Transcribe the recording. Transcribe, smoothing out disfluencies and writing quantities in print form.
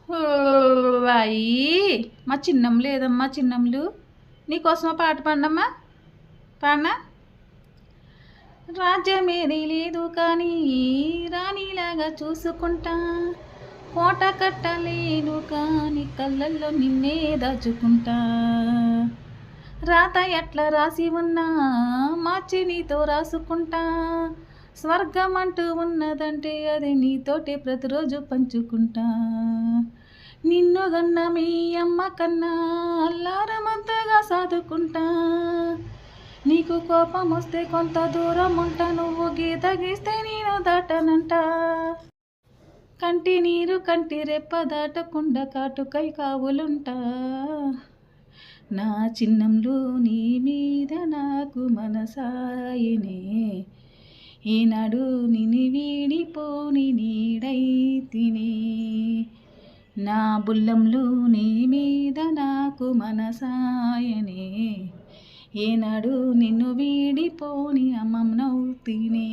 ఓ అయ్యి మా చిన్నం లేదమ్మా చిన్నమ్లు నీకోసమా పాట పాడమ్మా పాడనా రాజ్యమేది లేదు కానీ రాణిలాగా చూసుకుంటా కోట కట్టలేను కానీ కళ్ళల్లో నిన్నే దాచుకుంటా రాత ఎట్లా రాసి ఉన్నా మార్చి నీతో రాసుకుంటా స్వర్గం అంటూ ఉన్నదంటే అది నీతోటే ప్రతిరోజు పంచుకుంటా నిన్ను గన్న మీ అమ్మ కన్నా అల్లారమంతగా సాదుకుంటా నీకు కోపం వస్తే కొంత దూరం ఉంటా నువ్వు గీత గీస్తే నేను దాటనంట కంటి నీరు కంటి రెప్ప దాటకుండా కాటుకై కావులుంటా నా చిన్నంలో నీ మీద నాకు మనసాయనే ఈనాడు నిన్ను వీడిపోని నీడై తినే నా బుల్లంలో నీ మీద నాకు మనసాయనే ఏనాడు నిన్ను వీడిపోని అమ్మం నవ్వుతీనే